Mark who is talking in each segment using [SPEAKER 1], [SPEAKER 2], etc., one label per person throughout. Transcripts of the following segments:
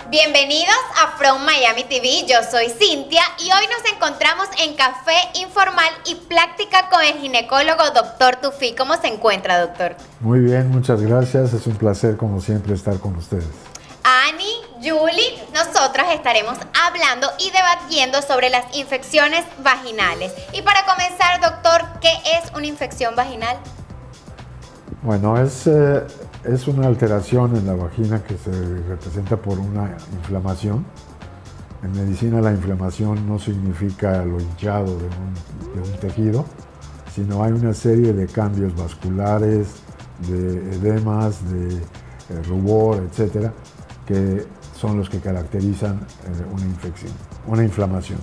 [SPEAKER 1] Bienvenidos a From Miami TV, yo soy Cintia y hoy nos encontramos en Café Informal y Plática con el ginecólogo Dr. Tufí. ¿Cómo se encuentra, doctor?
[SPEAKER 2] Muy bien, muchas gracias, es un placer como siempre estar con ustedes.
[SPEAKER 1] Ani, Julie, nosotras estaremos hablando y debatiendo sobre las infecciones vaginales. Y para comenzar, doctor, ¿qué es una infección vaginal?
[SPEAKER 2] Bueno, es una alteración en la vagina que se representa por una inflamación. En medicina la inflamación no significa lo hinchado de un tejido, sino hay una serie de cambios vasculares, de edemas, de rubor, etcétera, que son los que caracterizan una infección, una inflamación.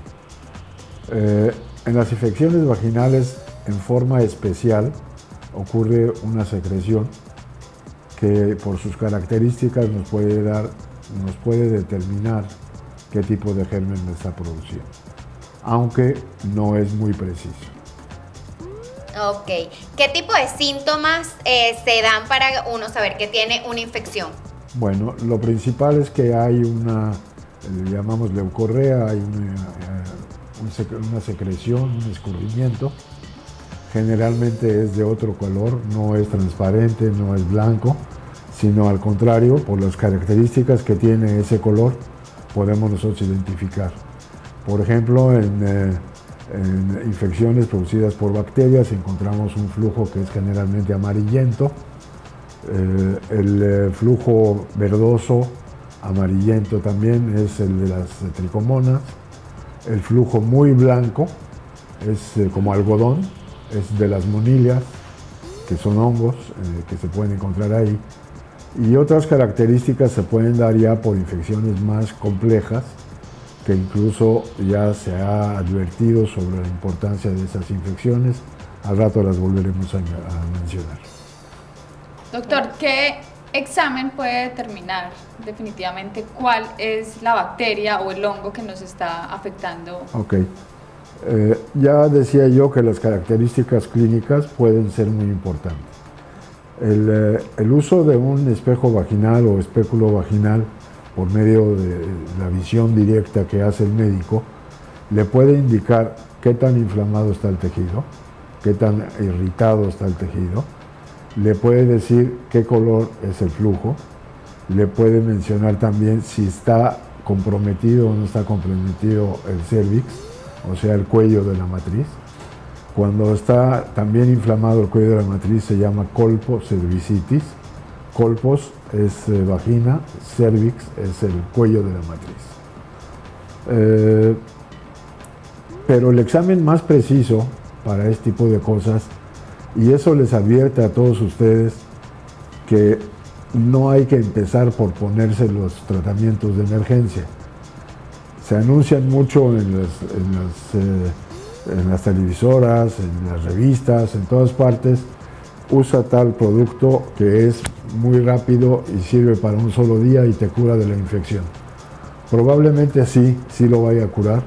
[SPEAKER 2] En las infecciones vaginales, en forma especial, ocurre una secreción que por sus características nos puede determinar qué tipo de germen está produciendo, aunque no es muy preciso.
[SPEAKER 1] Ok. ¿Qué tipo de síntomas se dan para uno saber que tiene una infección?
[SPEAKER 2] Bueno, lo principal es que hay le llamamos leucorrea, hay una secreción, un escurrimiento. Generalmente es de otro color, no es transparente, no es blanco, sino al contrario, por las características que tiene ese color, podemos nosotros identificar. Por ejemplo, en infecciones producidas por bacterias encontramos un flujo que es generalmente amarillento, el flujo verdoso amarillento también es el de las tricomonas, el flujo muy blanco es como algodón, es de las monilias, que son hongos que se pueden encontrar ahí, y otras características se pueden dar ya por infecciones más complejas, que incluso ya se ha advertido sobre la importancia de esas infecciones. Al rato las volveremos a mencionar.
[SPEAKER 3] Doctor, ¿qué examen puede determinar definitivamente cuál es la bacteria o el hongo que nos está afectando?
[SPEAKER 2] Ok. Ya decía yo que las características clínicas pueden ser muy importantes. El uso de un espejo vaginal o espéculo vaginal por medio de la visión directa que hace el médico le puede indicar qué tan inflamado está el tejido, qué tan irritado está el tejido, le puede decir qué color es el flujo, le puede mencionar también si está comprometido o no está comprometido el cervix, o sea, el cuello de la matriz. Cuando está también inflamado el cuello de la matriz se llama colpocervicitis. Colpos es vagina, cervix es el cuello de la matriz. Pero el examen más preciso para este tipo de cosas, y eso les advierte a todos ustedes que no hay que empezar por ponerse los tratamientos de emergencia. Se anuncian mucho en las televisoras, en las revistas, en todas partes. Usa tal producto que es muy rápido y sirve para un solo día y te cura de la infección. Probablemente sí lo vaya a curar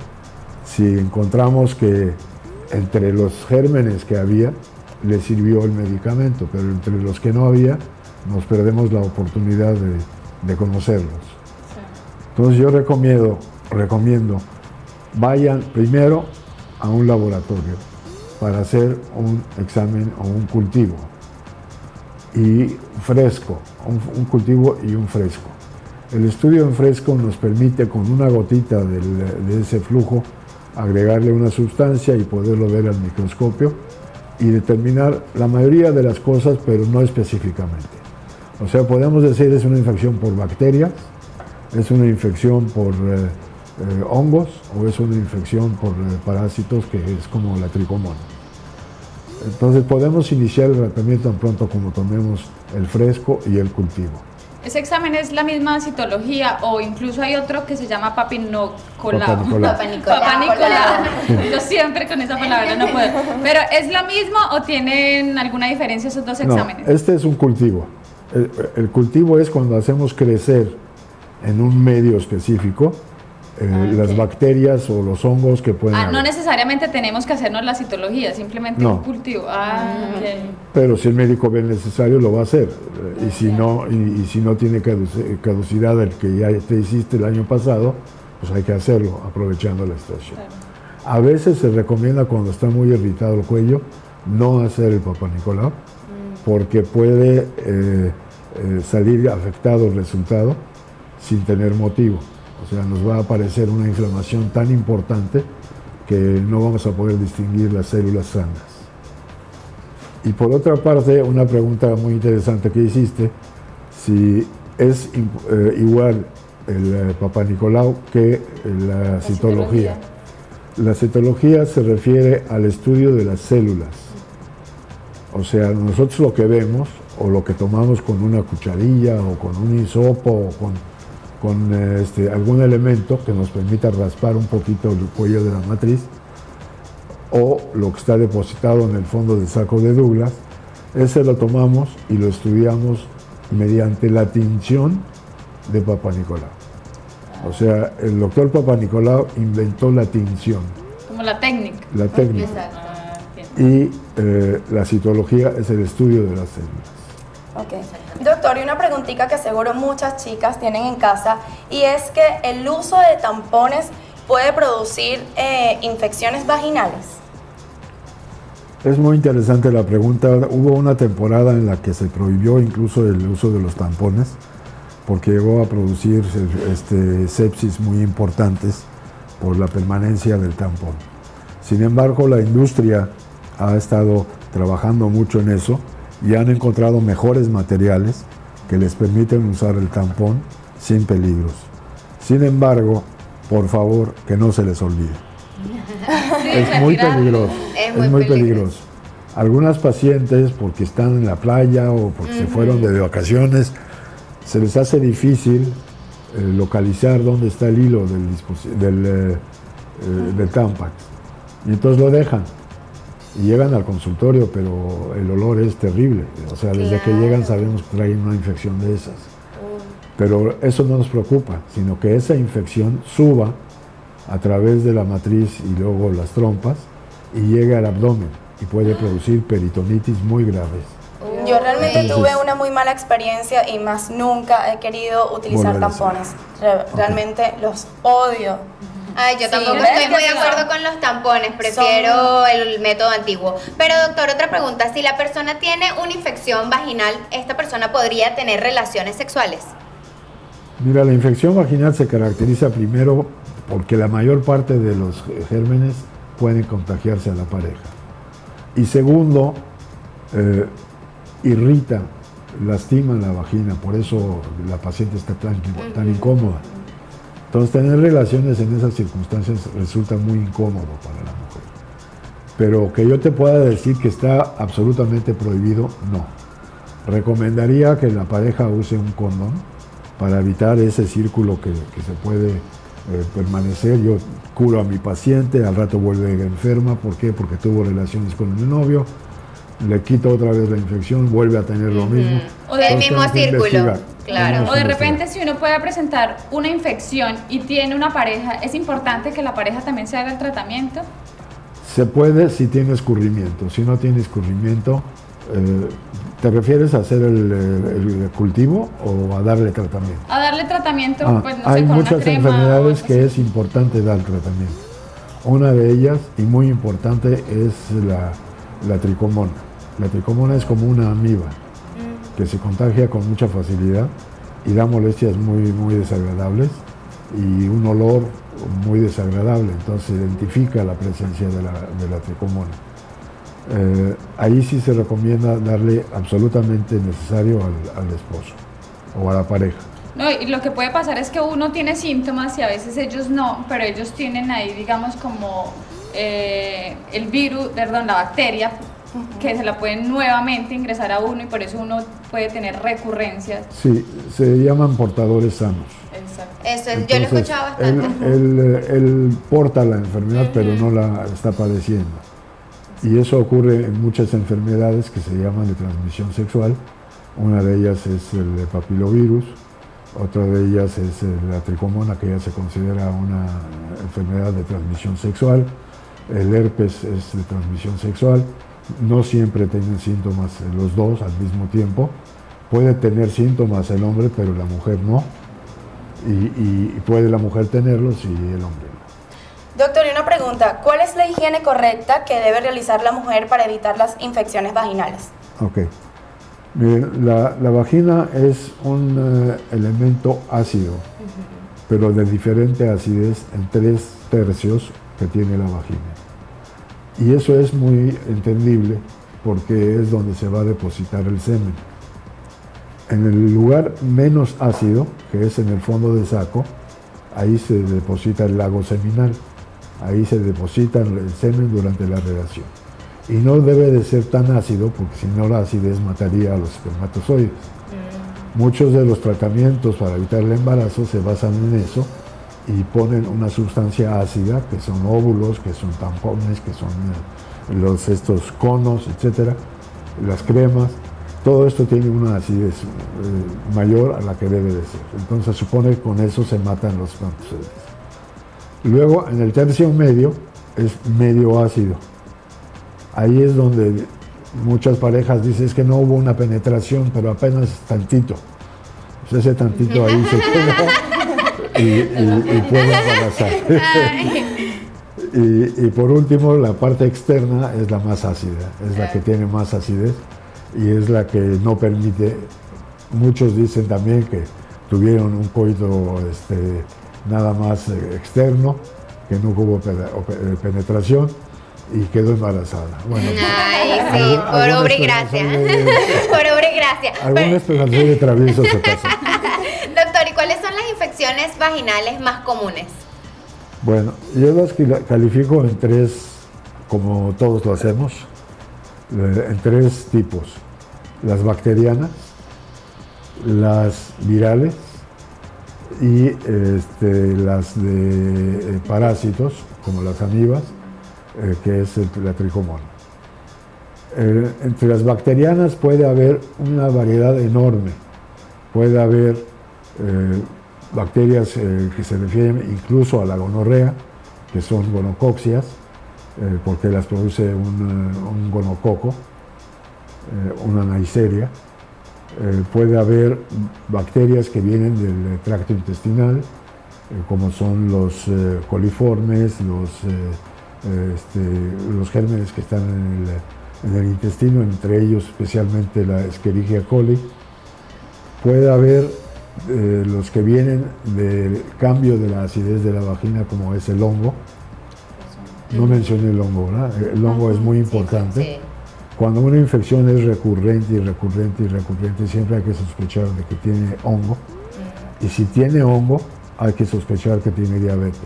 [SPEAKER 2] si encontramos que entre los gérmenes que había le sirvió el medicamento, pero entre los que no había nos perdemos la oportunidad de conocerlos. Sí. Entonces yo recomiendo, vayan primero a un laboratorio para hacer un examen o un cultivo y fresco, un cultivo y un fresco. El estudio en fresco nos permite con una gotita de ese flujo agregarle una sustancia y poderlo ver al microscopio y determinar la mayoría de las cosas, pero no específicamente. O sea, podemos decir es una infección por bacterias, es una infección por hongos o es una infección por parásitos que es como la tricomona. Entonces podemos iniciar el tratamiento tan pronto como tomemos el fresco y el cultivo.
[SPEAKER 3] ¿Ese examen es la misma citología o incluso hay otro que se llama Papanicolau?
[SPEAKER 1] Papanicolau.
[SPEAKER 3] Yo siempre con esa palabra no puedo. ¿Pero es la misma o tienen alguna diferencia esos dos exámenes?
[SPEAKER 2] No, este es un cultivo. El cultivo es cuando hacemos crecer en un medio específico las bacterias o los hongos que pueden
[SPEAKER 3] no
[SPEAKER 2] haber.
[SPEAKER 3] necesariamente tenemos que hacernos la citología, simplemente un cultivo. Ok.
[SPEAKER 2] Pero si el médico ve necesario, lo va a hacer. Y si no tiene caducidad el que ya te hiciste el año pasado, pues hay que hacerlo, aprovechando la situación.
[SPEAKER 3] Claro.
[SPEAKER 2] A veces se recomienda, cuando está muy irritado el cuello, no hacer el Papá Nicolau, porque puede salir afectado el resultado sin tener motivo. O sea, nos va a aparecer una inflamación tan importante que no vamos a poder distinguir las células sanas. Y por otra parte, una pregunta muy interesante que hiciste, si es igual el Papá Nicolau que la citología. La citología se refiere al estudio de las células. O sea, nosotros lo que vemos o lo que tomamos con una cucharilla o con un hisopo o con algún elemento que nos permita raspar un poquito el cuello de la matriz, o lo que está depositado en el fondo del saco de Douglas, ese lo tomamos y lo estudiamos mediante la tinción de Papá Nicolau. O sea, el doctor Papá Nicolau inventó la tinción.
[SPEAKER 3] Como la técnica.
[SPEAKER 2] La técnica.
[SPEAKER 1] Exacto.
[SPEAKER 2] Y la citología es el estudio de las células.
[SPEAKER 4] Ok. Doctor, y una preguntita que seguro muchas chicas tienen en casa, y es que el uso de tampones puede producir infecciones vaginales.
[SPEAKER 2] Es muy interesante la pregunta. Hubo una temporada en la que se prohibió incluso el uso de los tampones, porque llegó a producir sepsis muy importantes por la permanencia del tampón. Sin embargo, la industria ha estado trabajando mucho en eso y han encontrado mejores materiales que les permiten usar el tampón sin peligros. Sin embargo, por favor, que no se les olvide.
[SPEAKER 3] Sí,
[SPEAKER 2] Es muy peligroso.
[SPEAKER 1] Es muy
[SPEAKER 2] peligroso. Algunas pacientes, porque están en la playa o porque se fueron de vacaciones, se les hace difícil localizar dónde está el hilo del Tampax. Y entonces lo dejan. Y llegan al consultorio, pero el olor es terrible. O sea, desde que llegan sabemos que traen una infección de esas. Pero eso no nos preocupa, sino que esa infección suba a través de la matriz y luego las trompas y llegue al abdomen y puede producir peritonitis muy graves.
[SPEAKER 4] Yo realmente
[SPEAKER 2] Entonces,
[SPEAKER 4] tuve una muy mala experiencia y más nunca he querido utilizar
[SPEAKER 2] volver a hacer.
[SPEAKER 4] tampones. Realmente los odio.
[SPEAKER 1] Ay, yo
[SPEAKER 4] Sí,
[SPEAKER 1] tampoco
[SPEAKER 4] ¿ves
[SPEAKER 1] estoy
[SPEAKER 4] que
[SPEAKER 1] muy de
[SPEAKER 4] sí?
[SPEAKER 1] acuerdo con los tampones, prefiero el método antiguo. Pero doctor, otra pregunta, si la persona tiene una infección vaginal, ¿esta persona podría tener relaciones sexuales?
[SPEAKER 2] Mira, la infección vaginal se caracteriza primero porque la mayor parte de los gérmenes pueden contagiarse a la pareja. Y segundo, irrita, lastima la vagina, por eso la paciente está tan incómoda. Entonces, tener relaciones en esas circunstancias resulta muy incómodo para la mujer. Pero que yo te pueda decir que está absolutamente prohibido, no. Recomendaría que la pareja use un condón para evitar ese círculo que se puede permanecer. Yo curo a mi paciente, al rato vuelve enferma. ¿Por qué? Porque tuvo relaciones con el novio, le quito otra vez la infección, vuelve a tener lo mismo.
[SPEAKER 3] O del
[SPEAKER 2] Entonces,
[SPEAKER 1] mismo
[SPEAKER 2] tenemos que
[SPEAKER 1] círculo,
[SPEAKER 2] investigar.
[SPEAKER 1] claro.
[SPEAKER 2] Tenemos
[SPEAKER 3] O
[SPEAKER 2] que
[SPEAKER 3] de
[SPEAKER 2] investigar.
[SPEAKER 3] repente, si uno puede presentar una infección y tiene una pareja, ¿es importante que la pareja también se haga el tratamiento?
[SPEAKER 2] Se puede si tiene escurrimiento. Si no tiene escurrimiento, ¿te refieres a hacer el cultivo o a darle tratamiento?
[SPEAKER 3] A darle tratamiento, pues no sé,
[SPEAKER 2] Hay
[SPEAKER 3] con una
[SPEAKER 2] muchas
[SPEAKER 3] crema o
[SPEAKER 2] enfermedades
[SPEAKER 3] algo
[SPEAKER 2] que
[SPEAKER 3] así.
[SPEAKER 2] es importante dar tratamiento. Una de ellas, y muy importante, es la tricomona. La tricomona es como una amiba que se contagia con mucha facilidad y da molestias muy desagradables y un olor muy desagradable. Entonces se identifica la presencia de la tricomona. Ahí sí se recomienda darle absolutamente necesario al esposo o a la pareja.
[SPEAKER 3] No, y lo que puede pasar es que uno tiene síntomas y a veces ellos no, pero ellos tienen ahí, digamos, como el virus, perdón, la bacteria, que se la pueden nuevamente ingresar a uno y por eso uno puede tener recurrencias.
[SPEAKER 2] Sí, se llaman portadores sanos.
[SPEAKER 3] Exacto.
[SPEAKER 1] Eso es, yo lo he
[SPEAKER 2] Entonces,
[SPEAKER 1] escuchado bastante.
[SPEAKER 2] Él porta la enfermedad, pero no la está padeciendo. Y eso ocurre en muchas enfermedades que se llaman de transmisión sexual. Una de ellas es el papilovirus, Otra de ellas es la tricomona, que ya se considera una enfermedad de transmisión sexual. El herpes es de transmisión sexual. No siempre tienen síntomas los dos al mismo tiempo. Puede tener síntomas el hombre, pero la mujer no. Y puede la mujer tenerlos y el hombre no.
[SPEAKER 4] Doctor, y una pregunta. ¿Cuál es la higiene correcta que debe realizar la mujer para evitar las infecciones vaginales?
[SPEAKER 2] Ok. Miren, la vagina es un elemento ácido, pero de diferente acidez en 3/3 que tiene la vagina. Y eso es muy entendible porque es donde se va a depositar el semen. En el lugar menos ácido, que es en el fondo del saco, ahí se deposita el lago seminal. Ahí se deposita el semen durante la relación. Y no debe de ser tan ácido, porque si no la acidez mataría a los espermatozoides. Muchos de los tratamientos para evitar el embarazo se basan en eso y ponen una sustancia ácida, que son óvulos, que son tampones, que son estos conos, etcétera, las cremas. Todo esto tiene una acidez mayor a la que debe de ser. Entonces se supone que con eso se matan los espermatozoides. Luego, en el tercio medio, es medio ácido. Ahí es donde muchas parejas dicen es que no hubo una penetración, pero apenas tantito. Pues ese tantito ahí se queda y puede embarazar. Y por último, la parte externa es la más ácida, es la que tiene más acidez y es la que no permite. Muchos dicen también que tuvieron un coito nada más externo, que no hubo penetración y quedó embarazada. Bueno,
[SPEAKER 1] ay, sí, por obra y gracia. Por obra y gracia.
[SPEAKER 2] Algún espermatozoide travieso se pasa.
[SPEAKER 1] Doctor, ¿y cuáles son las infecciones vaginales más comunes?
[SPEAKER 2] Bueno, yo las califico en 3, como todos lo hacemos, en 3 tipos. Las bacterianas, las virales y las de parásitos, como las amibas, que es la tricomona. Entre las bacterianas puede haber una variedad enorme. Puede haber bacterias que se refieren incluso a la gonorrea, que son gonocoxias, porque las produce un gonococo, una neisseria. Puede haber bacterias que vienen del tracto intestinal, como son los coliformes, los gérmenes que están en el intestino, entre ellos especialmente la Escherichia coli. Puede haber los que vienen del cambio de la acidez de la vagina, como es el hongo. No mencioné el hongo, ¿verdad? El hongo es muy importante. Sí. Cuando una infección es recurrente y recurrente y recurrente, siempre hay que sospechar de que tiene hongo. Y si tiene hongo, hay que sospechar que tiene diabetes.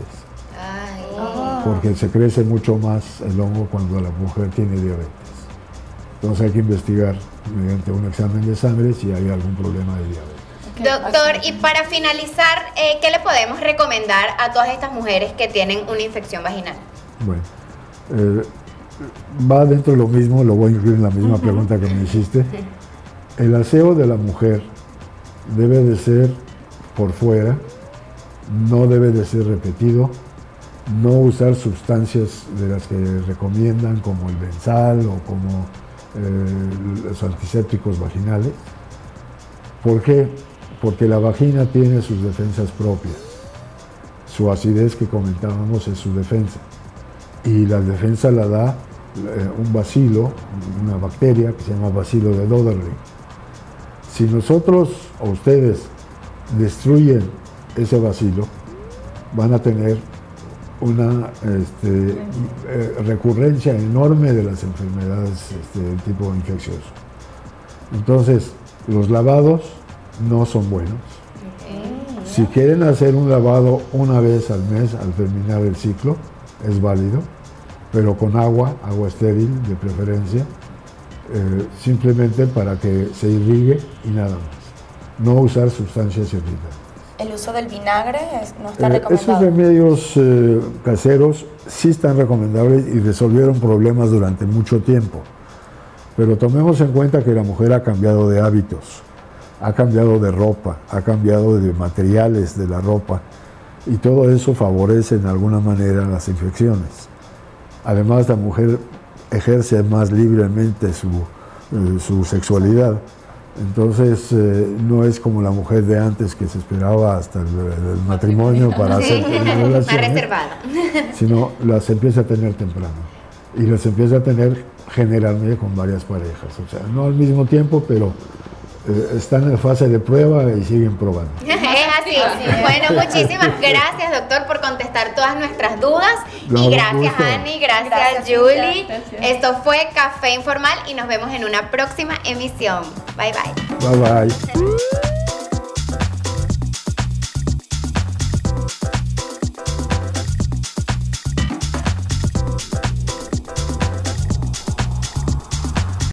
[SPEAKER 2] Porque se crece mucho más el hongo cuando la mujer tiene diabetes. Entonces hay que investigar mediante un examen de sangre si hay algún problema de diabetes.
[SPEAKER 1] Doctor, y para finalizar, ¿qué le podemos recomendar a todas estas mujeres que tienen una infección vaginal?
[SPEAKER 2] Bueno, va dentro de lo mismo, lo voy a incluir en la misma pregunta que me hiciste. El aseo de la mujer debe de ser por fuera, no debe de ser repetido, no usar sustancias de las que recomiendan, como el benzal o como los antisépticos vaginales. ¿Por qué? Porque la vagina tiene sus defensas propias. Su acidez que comentábamos es su defensa. Y la defensa la da un bacilo, una bacteria que se llama bacilo de Doderlein. Si nosotros o ustedes destruyen ese bacilo, van a tener una recurrencia enorme de las enfermedades de tipo infeccioso. Entonces, los lavados no son buenos. Si quieren hacer un lavado una vez al mes al terminar el ciclo, es válido, pero con agua estéril de preferencia, simplemente para que se irrigue y nada más. No usar sustancias irritantes.
[SPEAKER 4] ¿El uso del vinagre no está recomendado?
[SPEAKER 2] Esos remedios caseros sí están recomendables y resolvieron problemas durante mucho tiempo. Pero tomemos en cuenta que la mujer ha cambiado de hábitos. ha cambiado de ropa, ha cambiado de materiales de la ropa, y todo eso favorece en alguna manera las infecciones. Además, la mujer ejerce más libremente su sexualidad. Entonces, no es como la mujer de antes que se esperaba hasta el matrimonio para hacer relaciones,
[SPEAKER 1] más reservada.
[SPEAKER 2] sino las empieza a tener temprano. Y las empieza a tener generalmente con varias parejas. O sea, no al mismo tiempo, pero están en fase de prueba y siguen probando.
[SPEAKER 1] Es así. Bueno, muchísimas gracias, doctor, por contestar todas nuestras dudas.
[SPEAKER 2] No,
[SPEAKER 1] y gracias,
[SPEAKER 2] gusto.
[SPEAKER 1] Ani, gracias,
[SPEAKER 4] Gracias,
[SPEAKER 1] Julie.
[SPEAKER 3] Gracias.
[SPEAKER 1] Esto fue Café Informal y nos vemos en una próxima emisión. Bye, bye.
[SPEAKER 2] Bye bye.